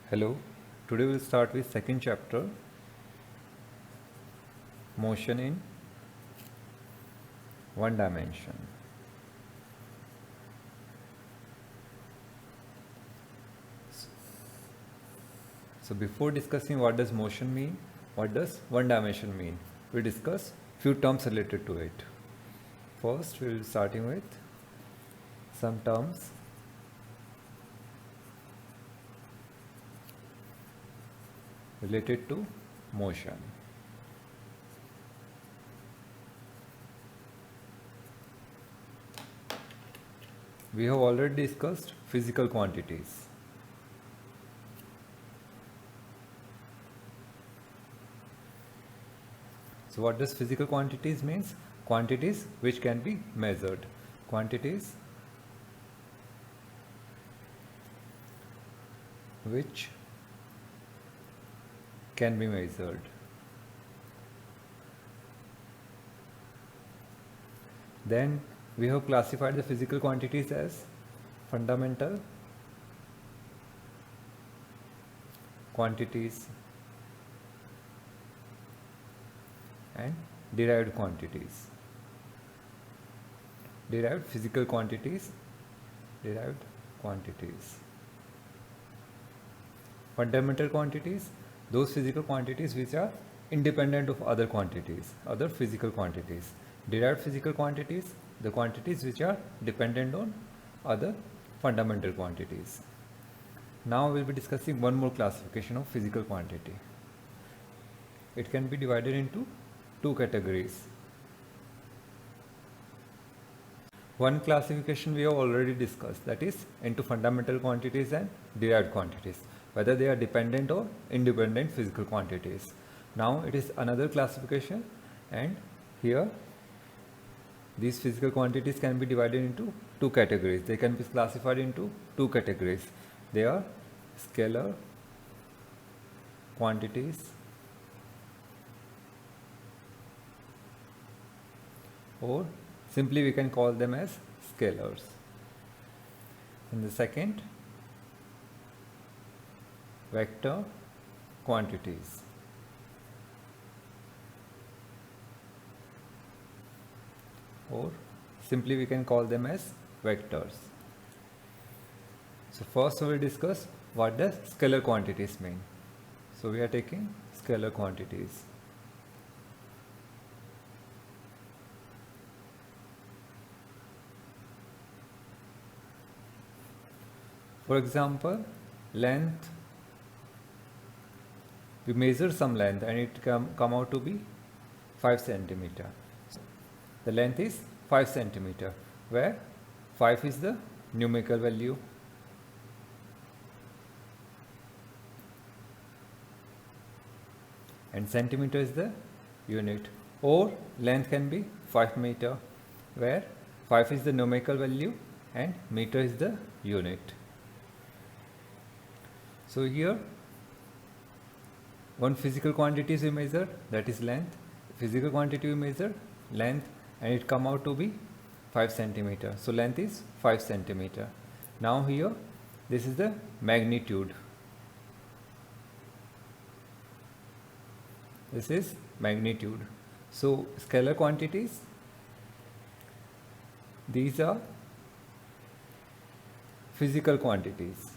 Hello, today we'll start with second chapter, motion in one dimension. So before discussing what does motion mean, what does one dimension mean, we discuss few terms related to it. First, we will starting with some terms related to motion. We have already discussed physical quantities. So what does physical quantities means? Quantities which can be measured. Quantities which can be measured. Then we have classified the physical quantities as fundamental quantities and derived quantities. Derived physical quantities, derived quantities. Fundamental quantities, those physical quantities which are independent of other quantities, other physical quantities. Derived physical quantities, the quantities which are dependent on other fundamental quantities. Now we'll be discussing one more classification of physical quantity. It can be divided into two categories. One classification we have already discussed, that is into fundamental quantities and derived quantities, whether they are dependent or independent physical quantities. Now it is another classification, and here these physical quantities can be divided into two categories. They can be classified into two categories. They are scalar quantities or simply we can call them as scalars. And the second, vector quantities. Or simply we can call them as vectors. So first we will discuss what does scalar quantities mean. So we are taking scalar quantities. For example, length, we measure some length and it come out to be 5 centimeter. The length is 5 centimeter, where 5 is the numerical value and centimeter is the unit. Or length can be 5 meter, where 5 is the numerical value and meter is the unit. So here one physical quantity is we measure, that is length. Physical quantity we measure length and it come out to be 5 centimeter. So length is 5 centimeter. Now here this is the magnitude. This is magnitude. So scalar quantities, these are physical quantities.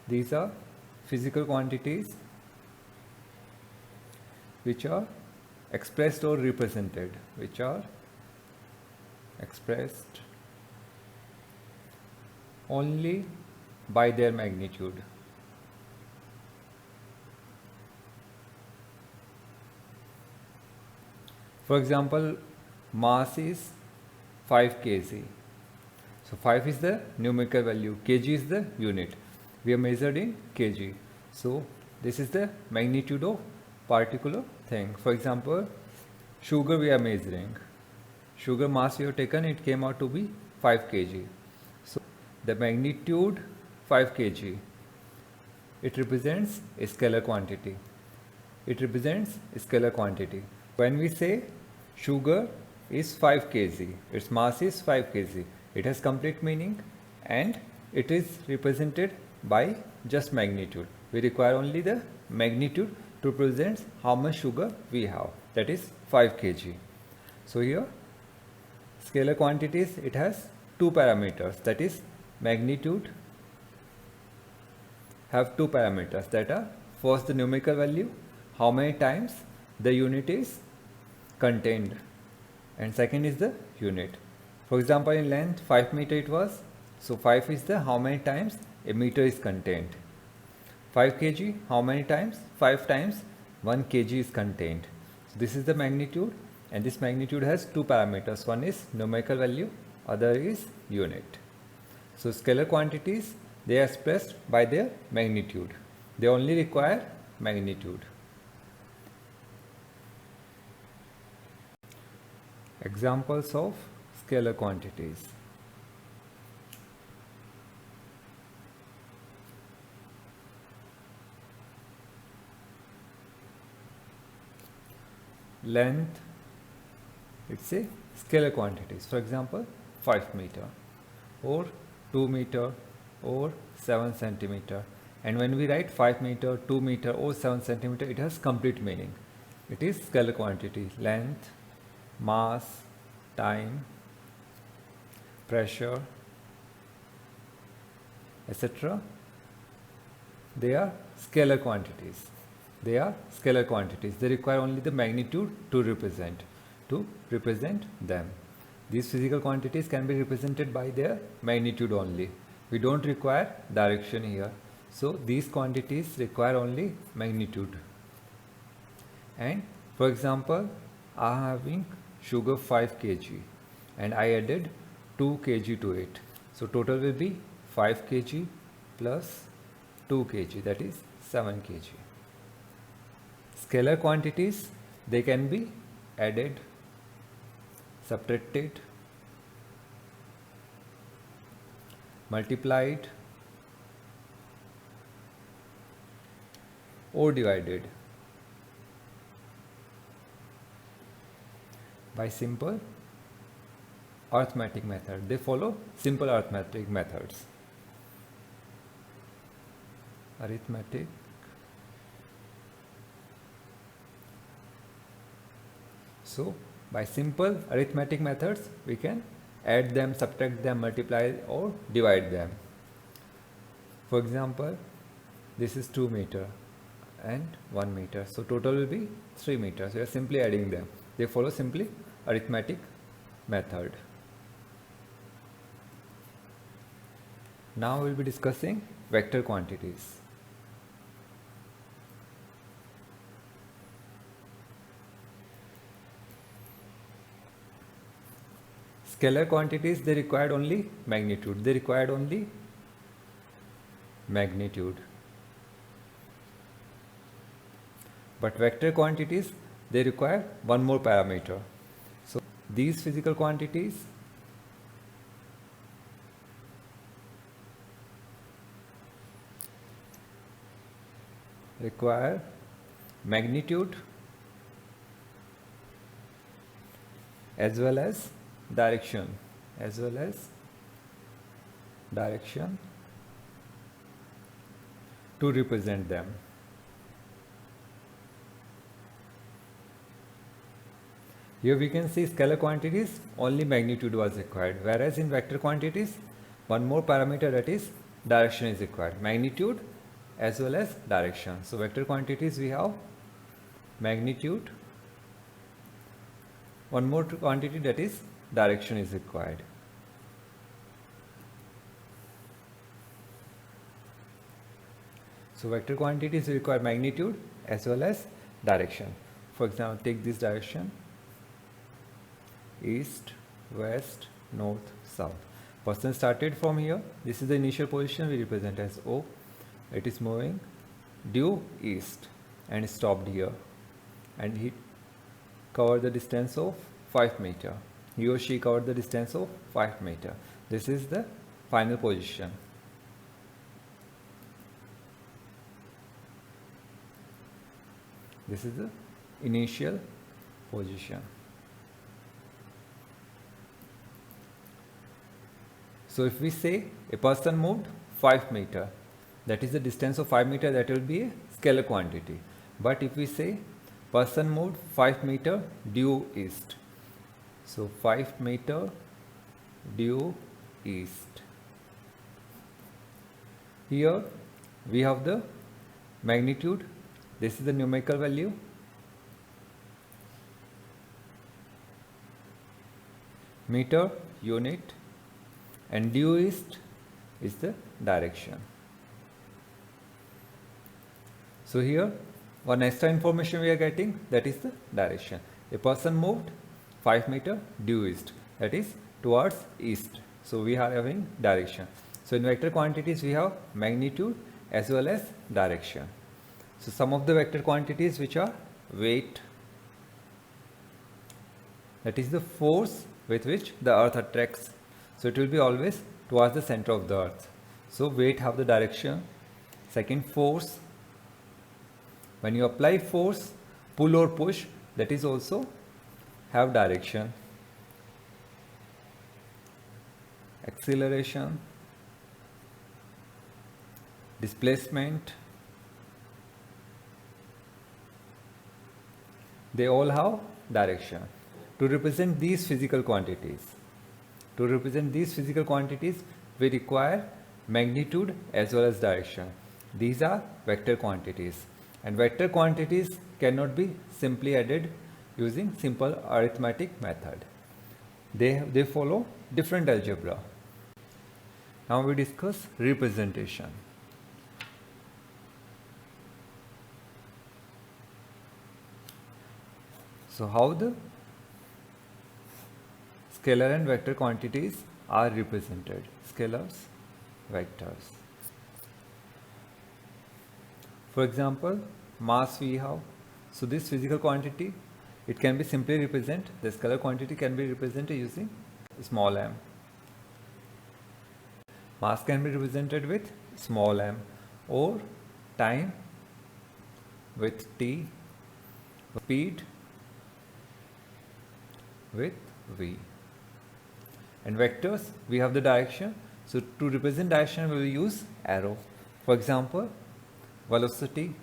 These are physical quantities which are expressed or represented, which are expressed only by their magnitude. For example, mass is 5 kg. So 5 is the numerical value, kg is the unit. We are measured in kg. So this is the magnitude of particular thing. For example, sugar we are measuring. Sugar mass we have taken, it came out to be 5 kg. So the magnitude 5 kg, it represents a scalar quantity. It represents a scalar quantity. When we say sugar is 5 kg, its mass is 5 kg, It has complete meaning and it is represented by just magnitude. We require only the magnitude to represent how much sugar we have, that is 5 kg. So here scalar quantities, it has two parameters, that is magnitude have two parameters, that are first the numerical value, how many times the unit is contained, and second is the unit. For example, in length 5 meter it was, so 5 is the how many times a meter is contained. 5 kg, how many times? 5 times 1 kg is contained. So this is the magnitude, and this magnitude has two parameters, one is numerical value, other is unit. So scalar quantities, they are expressed by their magnitude. They only require magnitude. Examples of scalar quantities. Length, it's a scalar quantities. For example, 5 meter or 2 meter or 7 centimeter. And when we write 5 meter, 2 meter or 7 centimeter, it has complete meaning. It is scalar quantity. Length, mass, time, pressure, etc. They are scalar quantities. They are scalar quantities. They require only the magnitude to represent them. These physical quantities can be represented by their magnitude only. We don't require direction here. So these quantities require only magnitude. And for example, I am having sugar 5 kg and I added 2 kg to it. So total will be 5 kg plus 2 kg, that is 7 kg. Scalar quantities, they can be added, subtracted, multiplied or divided by simple arithmetic method. They follow simple arithmetic methods. Arithmetic So by simple arithmetic methods, we can add them, subtract them, multiply or divide them. For example, this is 2 meter and 1 meter. So total will be 3 meters. We are simply adding them. They follow simply arithmetic method. Now we will be discussing vector quantities. Scalar quantities, they required only magnitude. They required only magnitude. But vector quantities, they require one more parameter. So these physical quantities require magnitude as well as direction, to represent them. Here we can see scalar quantities, only magnitude was required, whereas in vector quantities, one more parameter, that is direction, is required. Magnitude as well as direction. So vector quantities, we have magnitude, one more quantity, that is direction, is required. So vector quantities require magnitude as well as direction. For example, take this direction: east, west, north, south. Person started from here. This is the initial position, we represent as O. It is moving due east and stopped here, and he covered the distance of 5 meter. He or she covered the distance of 5 meter. This is the final position. This is the initial position. So if we say a person moved 5 meter, that is the distance of 5 meter, that will be a scalar quantity. But if we say person moved 5 meter due east, so 5 meter due east, here we have the magnitude, this is the numerical value, meter unit, and due east is the direction. So here one extra information we are getting, that is the direction. A person moved 5 meter due east, that is towards east. So we are having direction. So in vector quantities we have magnitude as well as direction. So some of the vector quantities which are weight, that is the force with which the earth attracts. So it will be always towards the center of the earth. So weight have the direction. Second, force. When you apply force, pull or push, that is also have direction. Acceleration, displacement, they all have direction. To represent these physical quantities, we require magnitude as well as direction. These are vector quantities, and vector quantities cannot be simply added using simple arithmetic method. They follow different algebra. Now we discuss representation. So how the scalar and vector quantities are represented? Scalars, vectors. For example, mass we have. So this physical quantity, it can be simply represented, the scalar quantity can be represented using small m. Mass can be represented with small m, or time with t, speed with v. And vectors, we have the direction. So to represent direction, we will use arrow. For example, velocity,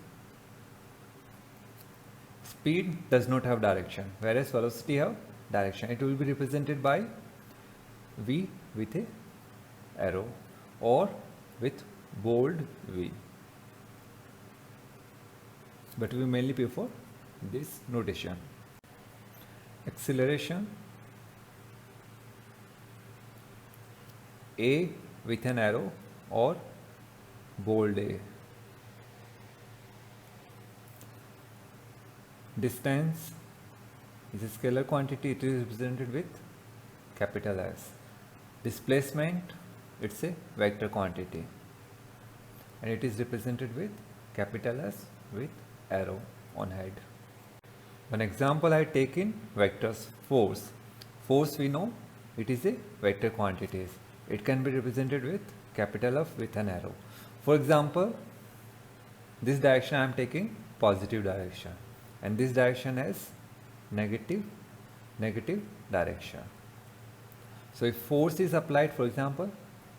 speed does not have direction, whereas velocity have direction. It will be represented by v with a arrow or with bold v. But we mainly prefer this notation. Acceleration, a with an arrow or bold a. Distance is a scalar quantity, it is represented with capital S. Displacement, it's a vector quantity, and it is represented with capital S with arrow on head. One example I take in vectors. Force. Force we know it is a vector quantity. It can be represented with capital F with an arrow. For example, this direction I am taking positive direction, and this direction is negative direction. So if force is applied, for example,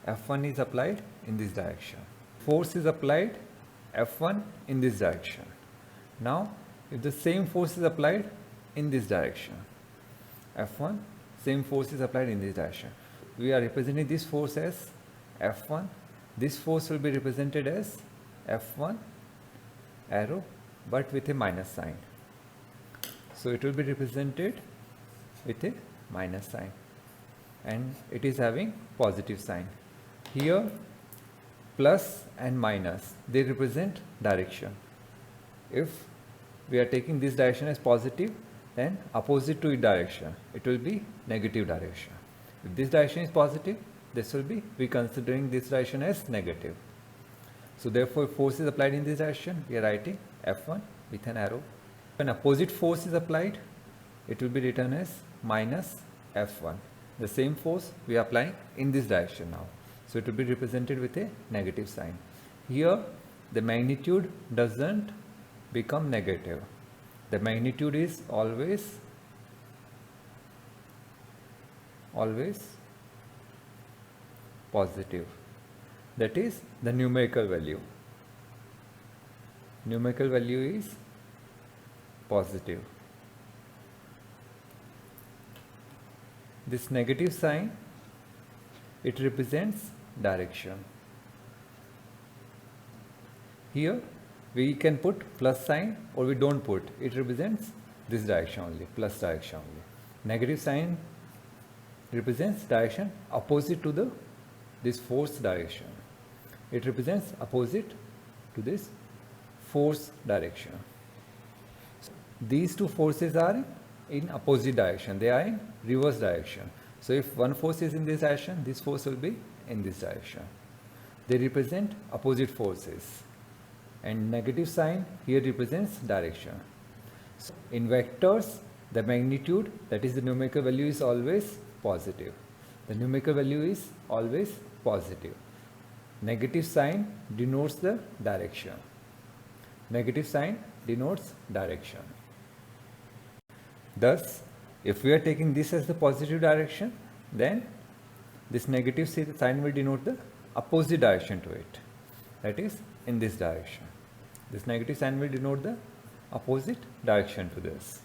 F1 is applied in this direction. Force is applied F1 in this direction. Now if the same force is applied in this direction, F1, same force is applied in this direction, we are representing this force as F1. This force will be represented as F1 arrow, but with a minus sign. So it will be represented with a minus sign, and it is having positive sign. Here plus and minus, they represent direction. If we are taking this direction as positive, then opposite to its direction, it will be negative direction. If this direction is positive, this will be, we considering this direction as negative. So therefore, if force is applied in this direction, we are writing F1 with an arrow. When opposite force is applied, it will be written as minus F1. The same force we are applying in this direction now. So it will be represented with a negative sign. Here the magnitude doesn't become negative. The magnitude is always positive. That is the numerical value. Numerical value is positive. This negative sign, it represents direction. Here we can put plus sign or we don't put. It represents this direction only, plus direction only. Negative sign represents direction opposite to this force direction. It represents opposite to this force direction. So these two forces are in opposite direction. They are in reverse direction. So if one force is in this direction, this force will be in this direction. They represent opposite forces. And negative sign here represents direction. So in vectors, the magnitude, that is the numerical value, is always positive. The numerical value is always positive. Negative sign denotes the direction. Negative sign denotes direction. Thus, if we are taking this as the positive direction, then this negative sign will denote the opposite direction to it. That is in this direction. This negative sign will denote the opposite direction to this.